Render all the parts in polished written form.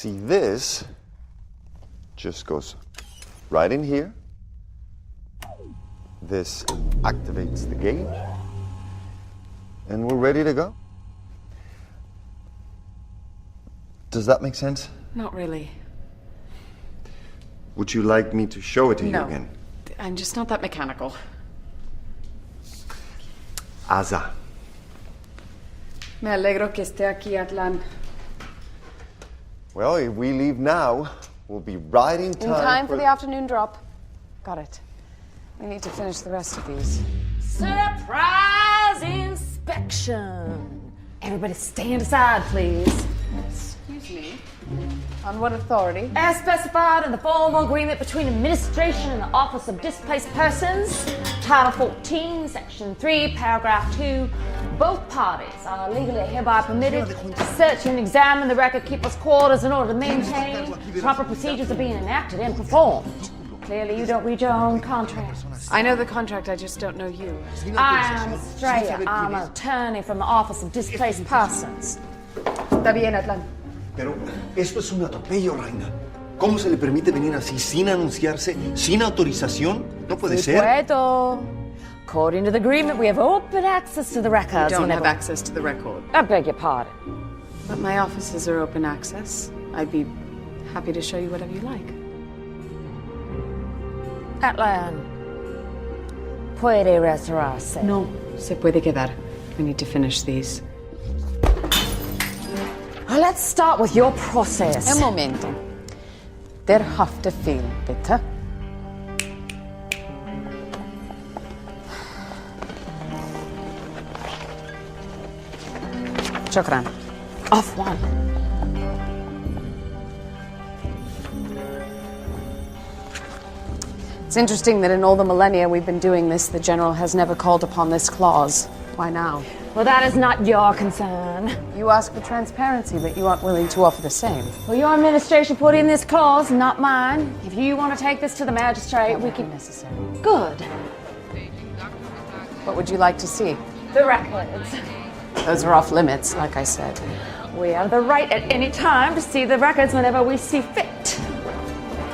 See, this just goes right in here. This activates the gauge, and we're ready to go. Does that make sense? Not really. Would you like me to show it to you No. again? I'm just not that mechanical. Asa. Me alegro que esté aquí, Atlan. Well, if we leave now, we'll be right in time. In time for the afternoon drop. Got it. We need to finish the rest of these. Surprise inspection. Everybody stand aside, please. Excuse me. On what authority? As specified in the formal agreement between administration and the Office of Displaced Persons, Title 14, Section 3, Paragraph 2, both parties are legally hereby permitted to search and examine the record-keeper's quarters in order to maintain proper procedures are being enacted and performed. Clearly you don't read your own contract. I know the contract, I just don't know you. I am Estrella. I'm an attorney from the Office of Displaced Persons. Está bien, Atlan. Pero esto es un atropello, Reina. ¿Cómo se le permite venir así sin anunciarse, sin autorización? No puede ser. Puedo. According to the agreement, we have open access to the records. You don't whenever- have access to the record. I beg your pardon. But my offices are open access. I'd be happy to show you whatever you like. Atlan, puede retirarse. No, se puede quedar. We need to finish these. Let's start with your process. Un momento. Der Haftbefehl, bitte. شكرا. Off one. It's interesting that in all the millennia we've been doing this, the General has never called upon this clause. Why now? Well, that is not your concern. You ask for transparency, but you aren't willing to offer the same. Well, your administration put in this clause, not mine. If you want to take this to the magistrate, we can... Necessary. Good. What would you like to see? The records. Those are off limits, like I said. We have the right at any time to see the records whenever we see fit.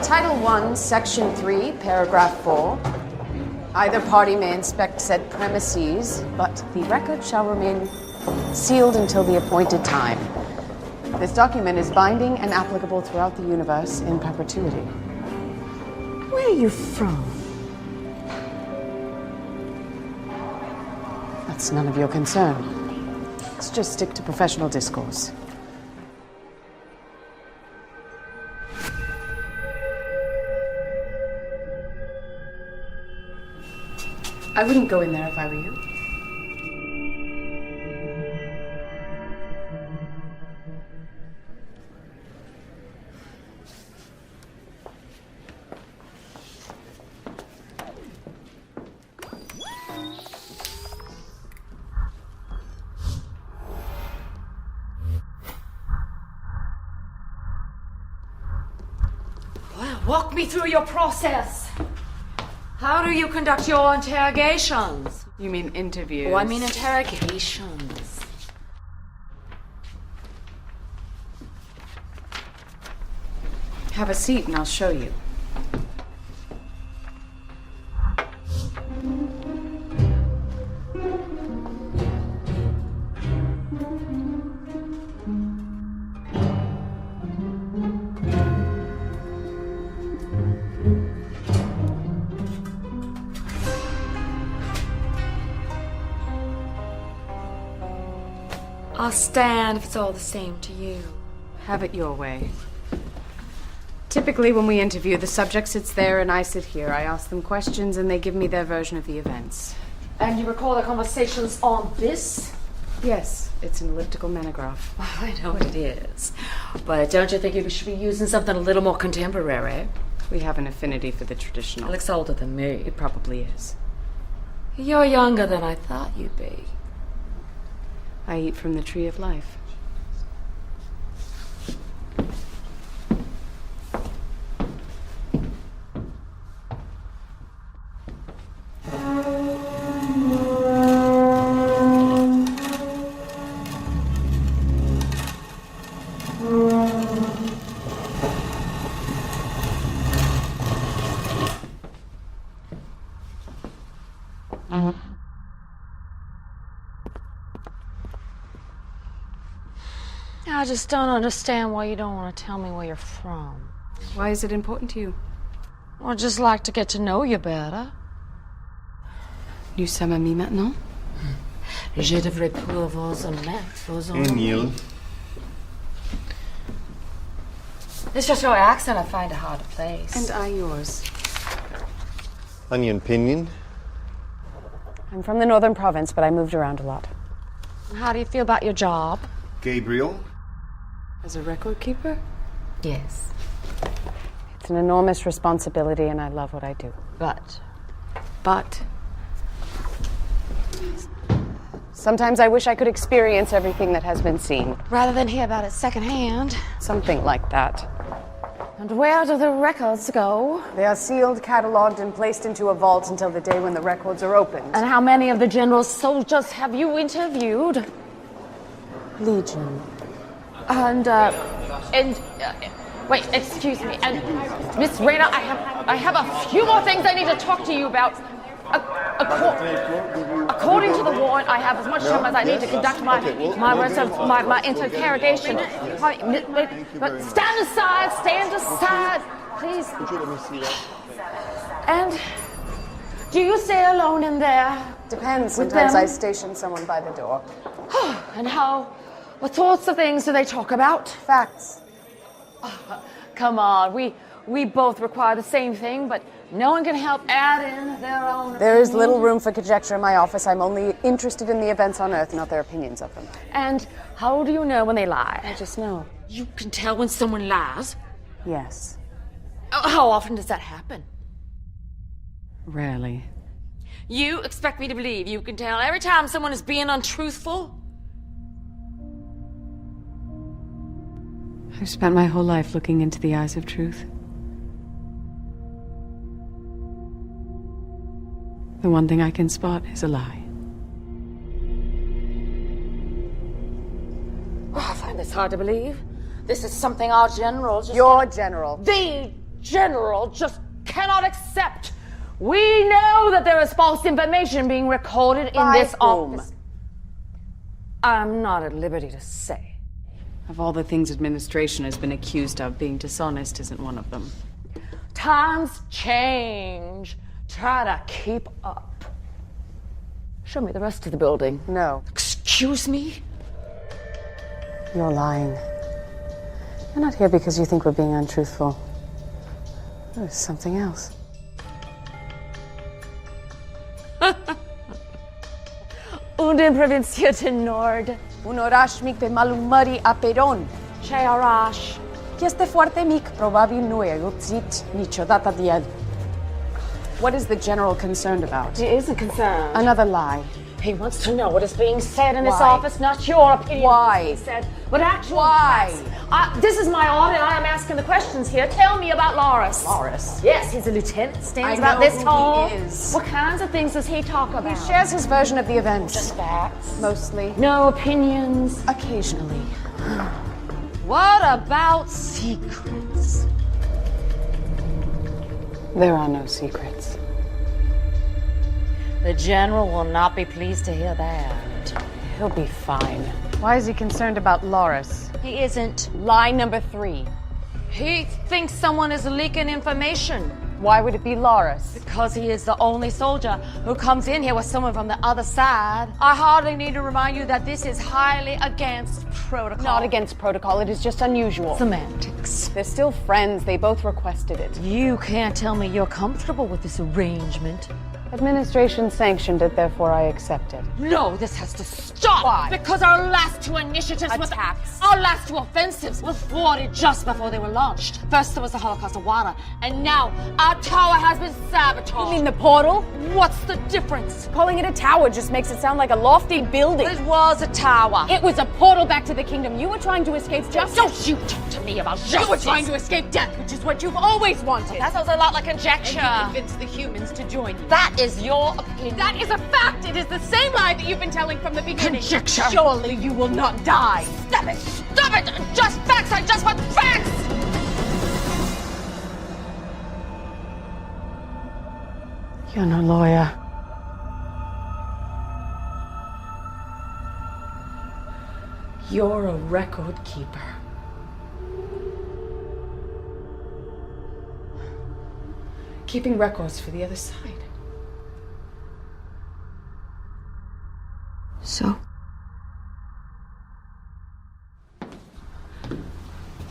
Title 1, Section 3, Paragraph 4. Either party may inspect said premises, but the record shall remain sealed until the appointed time. This document is binding and applicable throughout the universe in perpetuity. Where are you from? That's none of your concern. Let's just stick to professional discourse. I wouldn't go in there if I were you. Well, walk me through your process. How do you conduct your interrogations? You mean interviews? Oh, I mean interrogations. Have a seat and I'll show you. I'll stand if it's all the same to you. Have it your way. Typically, when we interview, the subject sits there and I sit here. I ask them questions and they give me their version of the events. And you recall the conversations on this? Yes, it's an elliptical monograph. I know it is. But don't you think you should be using something a little more contemporary? We have an affinity for the traditional. He looks older than me. It probably is. You're younger than I thought you'd be. I eat from the tree of life. I just don't understand why you don't want to tell me where you're from. Why is it important to you? I'd just like to get to know you better. Nous sommes amis maintenant? Je devrais pouvoir vous mettre vos Neil. It's just your accent I find it hard to place. And I yours. Onion pinion. I'm from the northern province, but I moved around a lot. How do you feel about your job? Gabriel. As a record keeper? Yes. It's an enormous responsibility, and I love what I do. But Sometimes I wish I could experience everything that has been seen. rather than hear about it secondhand. Something like that. And where do the records go? They are sealed, cataloged, and placed into a vault until the day when the records are opened. And how many of the general's soldiers have you interviewed? Legion. And wait, excuse me. And Miss Rayner, I have a few more things I need to talk to you about. According to the warrant, I have as much time as I need to conduct my interrogation. But stand aside, please. Could you let me see that? And do you stay alone in there? Depends. With Sometimes them? I station someone by the door. And what sorts of things do they talk about? Facts. Come on, we both require the same thing, but no one can help add in their own. There is little room for conjecture in my office. I'm only interested in the events on Earth, not their opinions of them. And how do you know when they lie? I just know. You can tell when someone lies. Yes. How often does that happen? Rarely. You expect me to believe you can tell every time someone is being untruthful? I've spent my whole life looking into the eyes of truth. The one thing I can spot is a lie. Oh, I find this hard to believe. This is something our general just... Your general. The general just cannot accept. We know that there is false information being recorded in By this whom? office. I'm not at liberty to say. Of all the things administration has been accused of, being dishonest isn't one of them. Times change. Try to keep up. Show me the rest of the building. No. Excuse me? You're lying. You're not here because you think we're being untruthful. There's something else. Und in provincia Nord. Unorash mik pe malumari aperon. Chearash. Este fuerte mik probabil nue utzit nichodata diad. What is the general concerned about? He isn't concerned. Another lie. He wants to know what is being said in this Why? office, not your opinion. Why? He said, but actually, Why? this is my audit. I am asking the questions here. Tell me about Loris. Loris. Yes, he's a lieutenant. Stands I about know this who tall. he is. What kinds of things does he talk about? He shares his version of the events. Just facts. Mostly. No opinions. Occasionally. What about secrets? There are no secrets. The general will not be pleased to hear that. He'll be fine. Why is he concerned about Loris? He isn't. Lie number 3. He thinks someone is leaking information. Why would it be Loris? Because he is the only soldier who comes in here with someone from the other side. I hardly need to remind you that this is highly against protocol. Not against protocol, it is just unusual. Semantics. They're still friends, they both requested it. You can't tell me you're comfortable with this arrangement. Administration sanctioned it, therefore I accept it. No, this has to stop. Why? Because our last 2 initiatives Attacks. our last 2 offensives were thwarted just before they were launched. First there was the Holocaust of Wada, and now our tower has been sabotaged. You mean the portal? What's the difference? Calling it a tower just makes it sound like a lofty building. It was a tower. It was a portal back to the kingdom. You were trying to escape justice. Don't you talk to me about justice. You were trying to escape death, which is what you've always wanted. That sounds a lot like conjecture. And you convinced the humans to join you. That is your opinion. That is a fact. It is the same lie that you've been telling from the beginning. Conjecture. Surely you will not die. Stop it! Stop it! Just facts! I just want facts! You're no lawyer. You're a record keeper. Keeping records for the other side. So?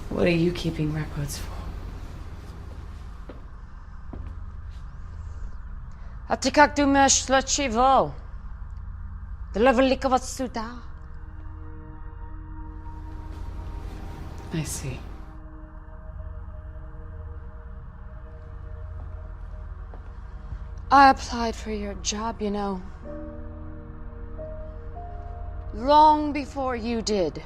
What are you keeping records for? Atikak du mesh lachivo. The level likavasuda. I see. I applied for your job, you know. Long before you did.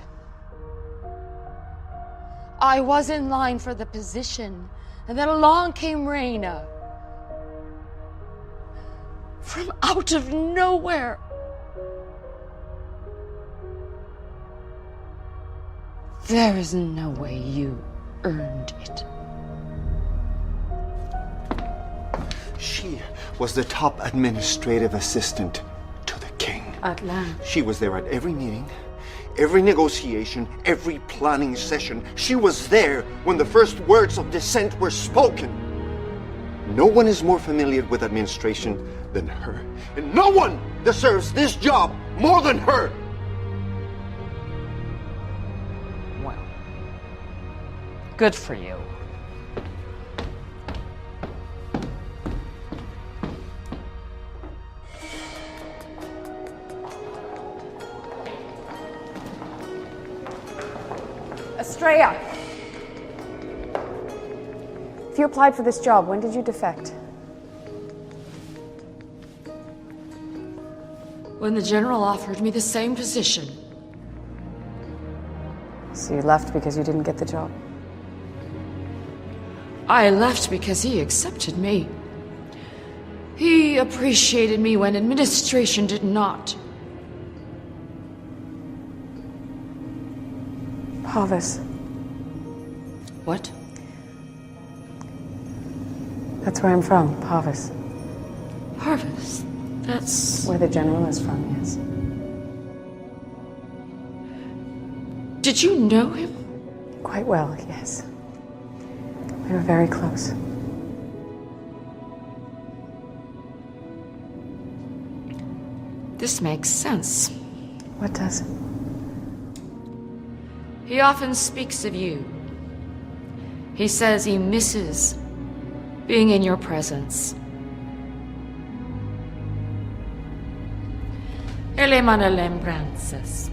I was in line for the position, and then along came Raina. From out of nowhere. There is no way you earned it. She was the top administrative assistant to the king. Atlan. She was there at every meeting, every negotiation, every planning session. She was there when the first words of dissent were spoken. No one is more familiar with administration than her, and no one deserves this job more than her. Well, good for you. Estrella! If you applied for this job, when did you defect? When the general offered me the same position. So you left because you didn't get the job? I left because he accepted me. He appreciated me when administration did not. Pavis. What? That's where I'm from, Pavis. Harvest. That's... Where the general is from, yes. Did you know him? Quite well, yes. We were very close. This makes sense. What does? He often speaks of you. He says he misses being in your presence. Ele manda lembranças.